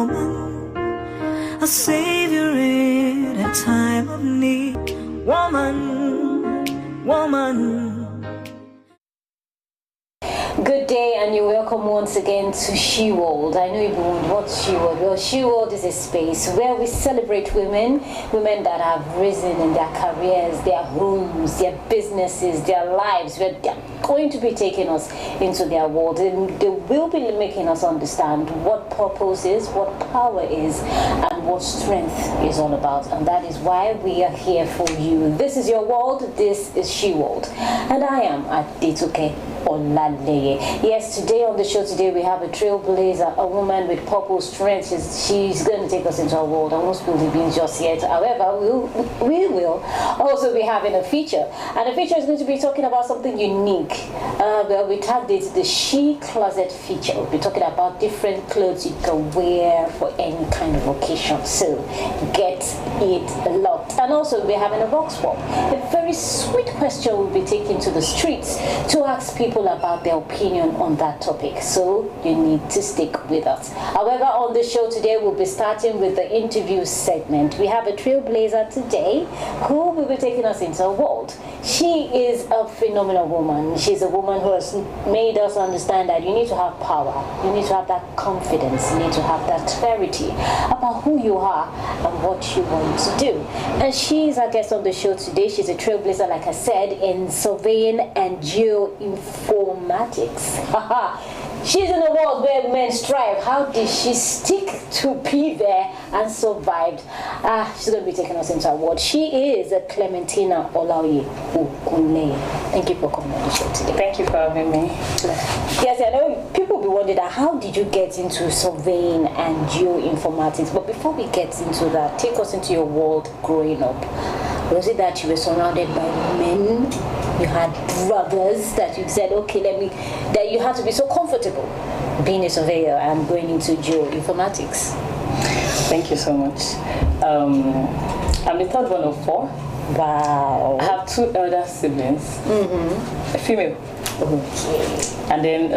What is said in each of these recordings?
woman, a savior in a time of need. Woman, woman. Good day, and you're welcome once again to She World. I know you've been wondering what's She World. Well, She World is a space where we celebrate women that have risen in their careers, their homes, their businesses, their lives, where they're going to be taking us into their world. And they will be making us understand what purpose is, what power is, and what strength is all about. And that is why we are here for you. This is your world. This is She World. And I am Adetoke Olaleye. Yes, today on the show we have a trailblazer, a woman with purpose, strength. She's going to take us into our world. I won't spill the beans just yet. However, we will also be having a feature. And the feature is going to be talking about something unique. We tagged it the She Closet feature. We'll be talking about different clothes you can wear for any kind of occasion. So get it locked. And also we'll be having a box swap. A very sweet question we'll be taking to the streets to ask people about their opinion on that topic, so you need to stick with us. However, on the show today we'll be starting with the interview segment. We have a trailblazer today who will be taking us into a world. She is a phenomenal woman. She's a woman who has made us understand that you need to have power, you need to have that confidence, you need to have that clarity about who you are and what you want to do. And she's our guest on the show today. She's a trailblazer, like I said, in surveying and geoinformatics. She's in a world where men strive. How did she stick to be there and survived? She's going to be taking us into her world. She is a Clementina Olaoye Okunleye. Thank you for coming on the show today. Thank you for having me. Yes, I know people will be wondering how did you get into surveying and geoinformatics? But before we get into that, take us into your world growing up. Was it that you were surrounded by men? You had brothers that you said, okay, that you had to be so comfortable being a surveyor and going into geoinformatics? Thank you so much. I'm the third one of four. Wow. I have two elder siblings, a female. Okay. And then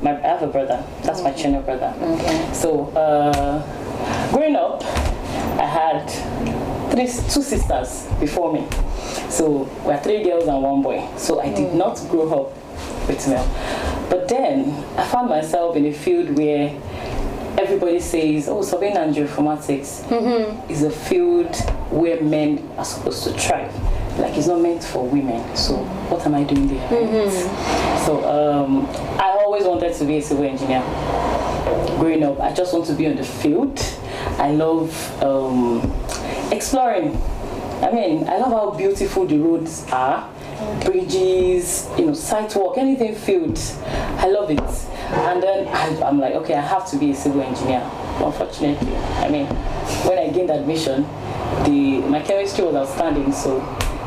I have a brother. That's my junior brother. Okay. So growing up, I had two sisters before me. So we're three girls and one boy. So I did not grow up with male. But then I found myself in a field where everybody says, oh, surveying and geoinformatics is a field where men are supposed to thrive. Like, it's not meant for women. So what am I doing there? So I always wanted to be a civil engineer. Growing up, I just want to be on the field. I love exploring. I mean, I love how beautiful the roads are, bridges, site work, anything field. I love it. And then I'm like, okay, I have to be a civil engineer. Unfortunately, I mean, when I gained admission, my chemistry was outstanding, so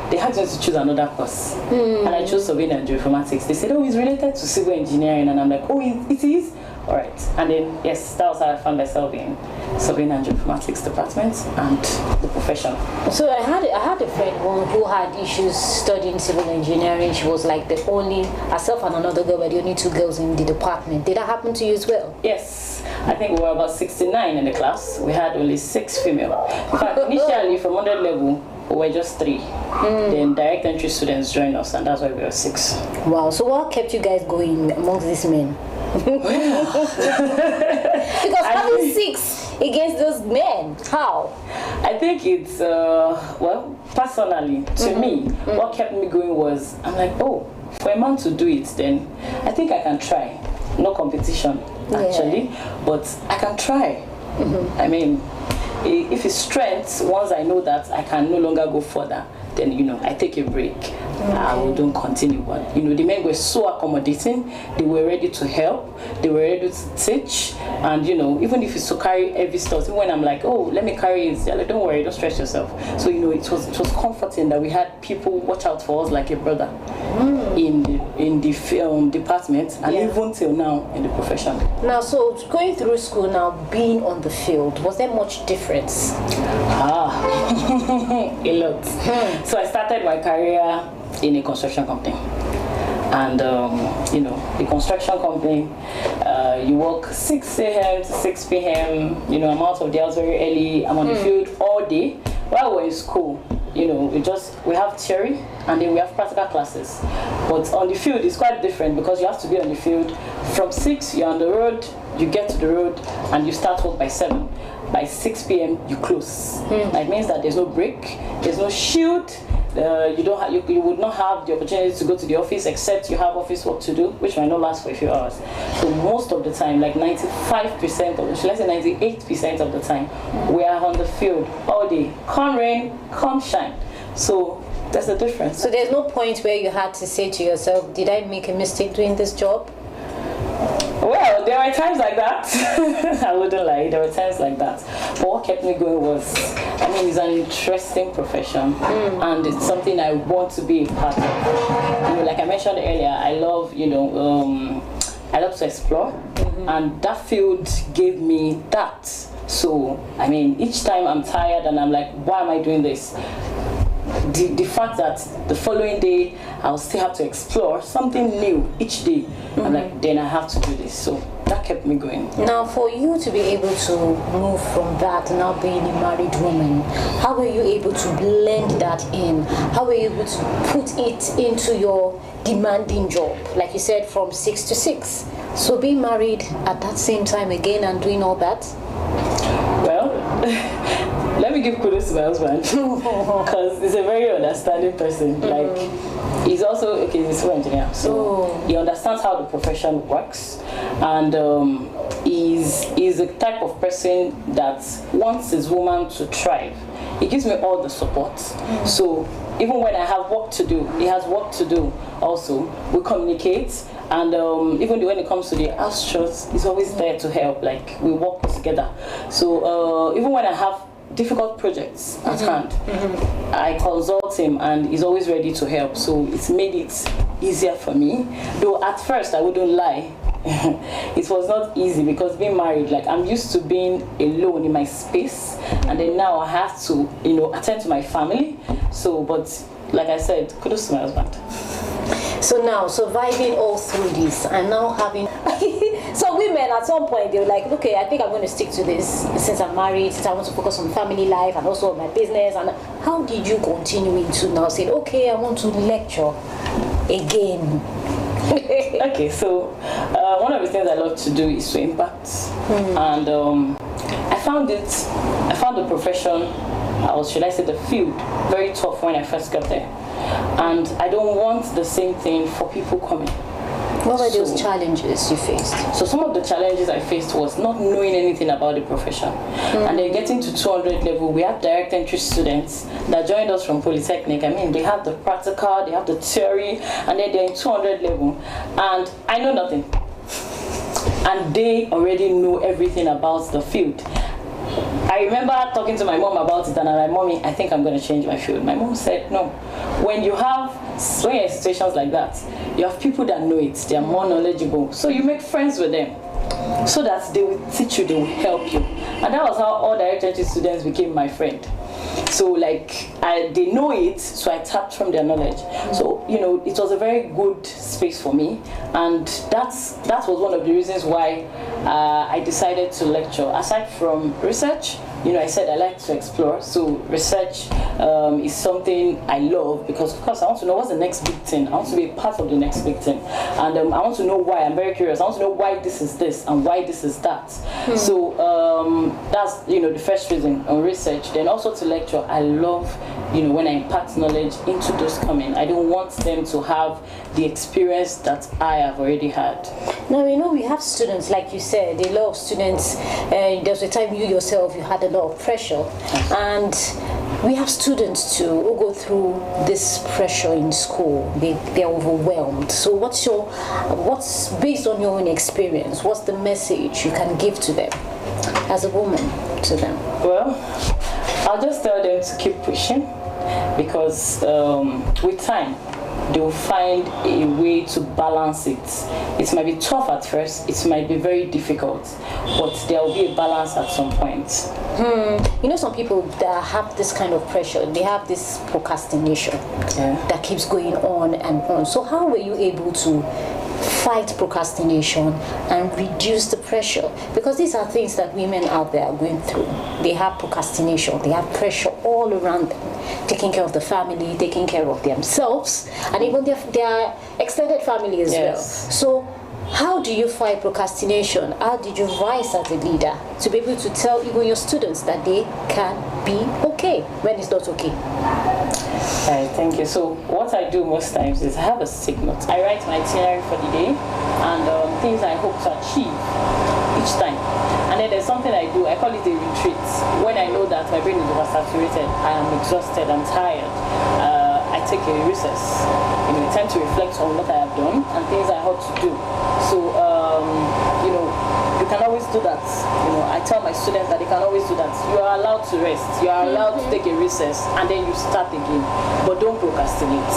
they had to choose another course. And I chose surveying and geoinformatics. They said, oh, it's related to civil engineering, and I'm like, oh, it is? All right. And then, yes, that was how I found myself in surveying and geoinformatics department and the profession. So I had a friend who had issues studying civil engineering. She was like the only, herself and another girl were the only two girls in the department. Did that happen to you as well? Yes. I think we were about 69 in the class. We had only 6 female. In fact, initially from 100 level, we were just 3. Then direct entry students joined us, and that's why we were 6. Wow. So what kept you guys going amongst these men? Because having 6 against those men, how? I think it's personally to me, what kept me going was, I'm like, oh, for a man to do it, then I think I can try. No competition actually, but I can try. I mean, if it's strength, once I know that I can no longer go further, then I take a break. I don't continue. But the men were so accommodating. They were ready to help. They were ready to teach. And even if it's to carry heavy stuff, even when I'm like, oh, let me carry it, they're like, don't worry, don't stress yourself. So it was comforting that we had people watch out for us like a brother in the film department, and even till now in the profession. Now, so going through school now, being on the field, was there much difference? A lot. So I started my career in a construction company. And, the construction company, You work 6 a.m. to 6 p.m. You know, I'm out of the house very early. I'm on the field all day. While we're in school, you know, we have theory and then we have practical classes. But on the field, it's quite different because you have to be on the field from 6. You're on the road. You get to the road and you start work by 7. By 6 p.m. you close. That means that there's no break, there's no shield. You would not have the opportunity to go to the office except you have office work to do, which might not last for a few hours. So most of the time, like 95% of, let's say 98% of the time, we are on the field all day. Come rain, come shine. So there's a difference. So there's no point where you had to say to yourself, did I make a mistake doing this job? Well, there were times like that. I wouldn't lie, there were times like that. But what kept me going was, I mean, it's an interesting profession and it's something I want to be a part of. You know, like I mentioned earlier, I love, I love to explore and that field gave me that. So, I mean, each time I'm tired and I'm like, why am I doing this? The fact that the following day I'll still have to explore something new each day, I'm like, then I have to do this. So that kept me going. Now, for you to be able to move from that to now being a married woman, how were you able to blend that in? How were you able to put it into your demanding job? Like you said, from 6 to 6. So being married at that same time again and doing all that? Well, let me give kudos to my husband because he's a very understanding person. Like, he's also, he's a civil engineer, so he understands how the profession works, and he's the type of person that wants his woman to thrive. He gives me all the support. So even when I have work to do, he has work to do also. We communicate, and even when it comes to the house chores, he's always there to help. Like, we work together. So even when I have difficult projects at hand, I consult him and he's always ready to help. So it's made it easier for me. Though at first, I wouldn't lie, it was not easy because being married, like, I'm used to being alone in my space, and then now I have to, attend to my family. So, but like I said, kudos to my husband. So now, surviving all through this and now having some women at some point, they were like, okay, I think I'm going to stick to this since I'm married, since I want to focus on family life and also on my business. And how did you continue into now saying, okay, I want to lecture again? Okay, so one of the things I love to do is to impact, and I found the profession, or should I say the field, very tough when I first got there, and I don't want the same thing for people coming. What were those challenges you faced? So some of the challenges I faced was not knowing anything about the profession. And then getting to 200 level, we have direct entry students that joined us from Polytechnic. I mean, they have the practical, they have the theory, and then they're in 200 level. And I know nothing. And they already know everything about the field. I remember talking to my mom about it, and I'm like, Mommy, I think I'm going to change my field. My mom said, no. When you're in situations like that, you have people that know it, they are more knowledgeable. So you make friends with them so that they will teach you, they will help you. And that was how all direct entry students became my friend. So like, they know it, so I tapped from their knowledge. So, it was a very good space for me. And that was one of the reasons why I decided to lecture. Aside from research, I said I like to explore. So research is something I love because, of course, I want to know what's the next big thing. I want to be a part of the next big thing. And I want to know why. I'm very curious. I want to know why this is this and why this is that. So that's, the first reason on research. Then also to lecture, I love, when I impact knowledge into those coming. I don't want them to have the experience that I have already had. Now, we have students, like you said, a lot of students, there's a time you yourself, you had a lot of pressure. And we have students too who go through this pressure in school. They're overwhelmed. So what's based on your own experience, what's the message you can give to them as a woman to them? Well, I'll just tell them to keep pushing because with time, they'll find a way to balance it. It might be tough at first, it might be very difficult, but there will be a balance at some point. Some people that have this kind of pressure, they have this procrastination that keeps going on and on. So how were you able to fight procrastination and reduce the pressure? Because these are things that women out there are going through. They have procrastination, they have pressure all around them, taking care of the family, taking care of themselves, and even their extended family as well. So how do you fight procrastination? How did you rise as a leader to be able to tell even your students that they can be okay when it's not okay? Right, thank you. So what I do most times is I have a stick note. I write my itinerary for the day and things I hope to achieve each time. And then there's something I do, I call it a retreat. When I know that my brain is oversaturated, I am exhausted, I'm tired, I take a recess, time to reflect on what I have done and things I hope to do. So, you can always do that. I tell my students that they can always do that. You are allowed to rest. You are allowed to take a recess and then you start again. But don't procrastinate.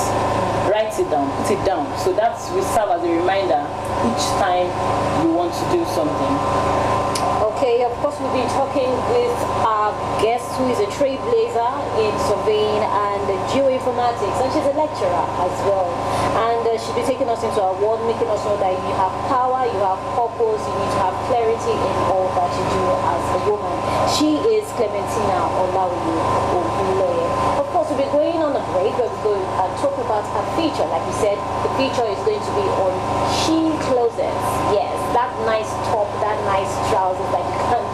Write it down. Put it down. So that will serve as a reminder each time you want to do something. Okay, of course we'll be talking with our guest who is a trailblazer in surveying and geoinformatics, and she's a lecturer as well. And she'll be taking us into our world, making us know that you have power, you have purpose, you need to have clarity in all that you do as a woman. She is Clementina Olawiye Ogunloye. Of course, we'll be going on a break, but we're going to talk about her feature. Like you said, the feature is going to be on she closets. Yes, that nice top, that nice trousers that you can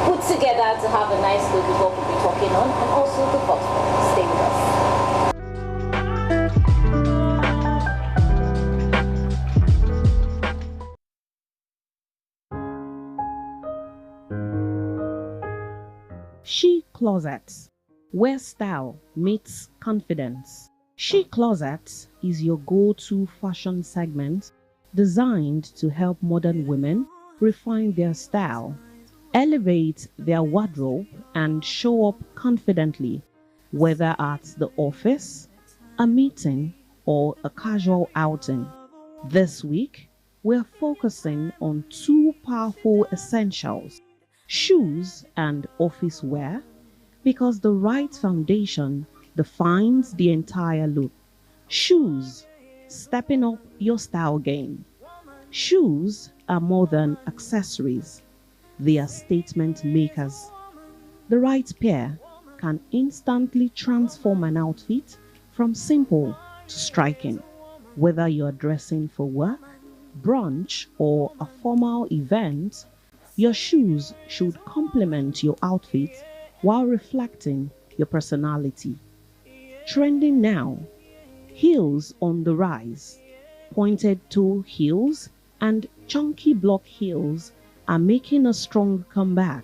put together to have a nice look is what we'll be talking on, and also the bottom. Stay with us. She Closets, where style meets confidence. She Closets is your go-to fashion segment designed to help modern women refine their style, elevate their wardrobe, and show up confidently, whether at the office, a meeting, or a casual outing. This week, we're focusing on two powerful essentials: shoes and office wear, because the right foundation defines the entire look. Shoes, stepping up your style game. Shoes are more than accessories. They are statement makers. The right pair can instantly transform an outfit from simple to striking. Whether you're dressing for work, brunch, or a formal event, your shoes should complement your outfit while reflecting your personality. Trending now, heels on the rise. Pointed toe heels and chunky block heels are making a strong comeback.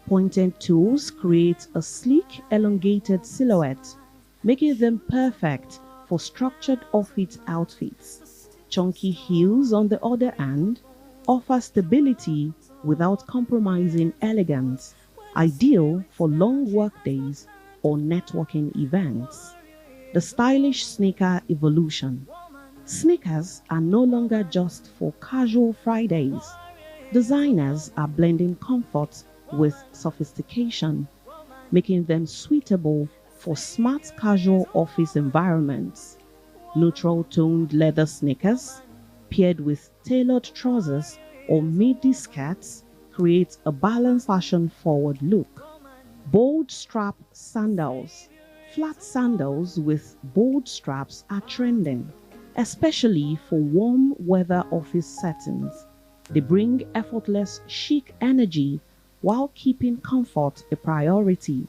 Pointed toes create a sleek, elongated silhouette, making them perfect for structured off-it outfits. Chunky heels, on the other hand, offer stability without compromising elegance, ideal for long work days or networking events. The stylish sneaker evolution. Sneakers are no longer just for casual Fridays. Designers are blending comfort with sophistication, making them suitable for smart casual office environments. Neutral-toned leather sneakers, paired with tailored trousers or midi skirts, create a balanced fashion-forward look. Bold strap sandals. Flat sandals with bold straps are trending, especially for warm weather office settings. They bring effortless chic energy while keeping comfort a priority.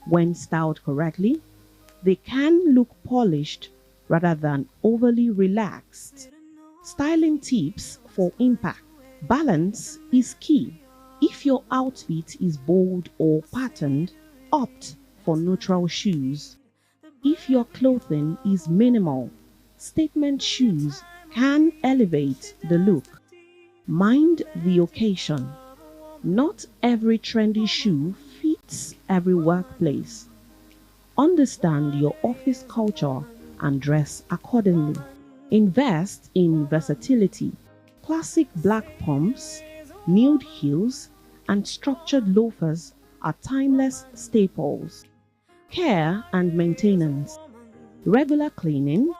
When styled correctly, they can look polished rather than overly relaxed. Styling tips for impact. Balance is key. If your outfit is bold or patterned, opt for neutral shoes. If your clothing is minimal, statement shoes can elevate the look. Mind the occasion. Not every trendy shoe fits every workplace. Understand your office culture and dress accordingly. Invest in versatility. Classic black pumps, nude heels, and structured loafers are timeless staples. Care and maintenance. Regular cleaning,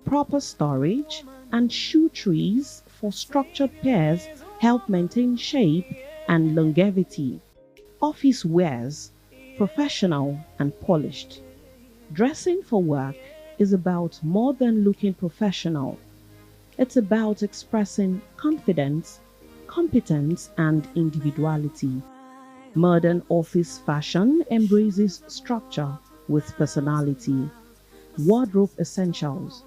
proper storage, and shoe trees for structured pairs help maintain shape and longevity. Office wears, professional and polished. Dressing for work is about more than looking professional. It's about expressing confidence, competence, and individuality. Modern office fashion embraces structure with personality. Wardrobe essentials: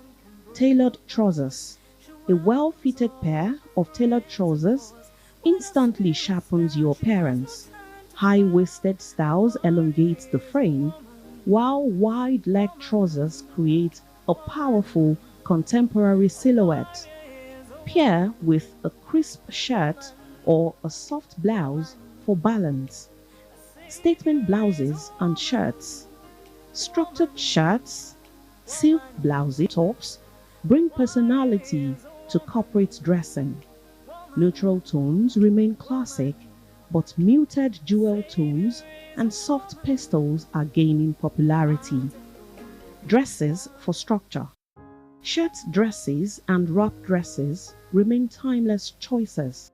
tailored trousers. A well-fitted pair of tailored trousers instantly sharpens your appearance. High-waisted styles elongate the frame, while wide-leg trousers create a powerful contemporary silhouette. Pair with a crisp shirt or a soft blouse for balance. Statement blouses and shirts. Structured shirts, silk blouses, tops bring personality to corporate dressing. Neutral tones remain classic, but muted jewel tones and soft pastels are gaining popularity. Dresses for structure. Shirt dresses and wrap dresses remain timeless choices.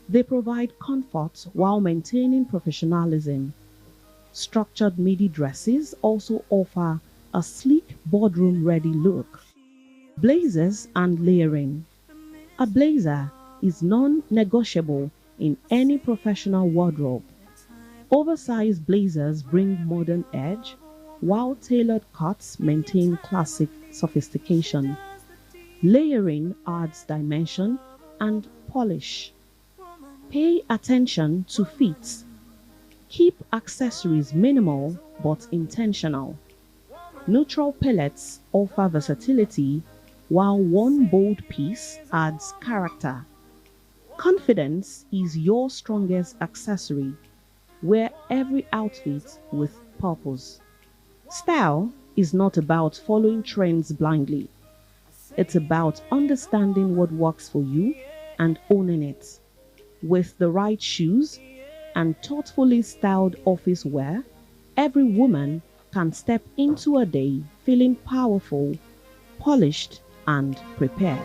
They provide comfort while maintaining professionalism. Structured midi dresses also offer a sleek boardroom-ready look. Blazers and layering. A blazer is non-negotiable in any professional wardrobe. Oversized blazers bring modern edge, while tailored cuts maintain classic sophistication. Layering adds dimension and polish. Pay attention to fit. Keep accessories minimal but intentional. Neutral palettes offer versatility, while one bold piece adds character. Confidence is your strongest accessory. Wear every outfit with purpose. Style is not about following trends blindly. It's about understanding what works for you and owning it. With the right shoes and thoughtfully styled office wear, every woman can step into a day feeling powerful, polished, and prepared.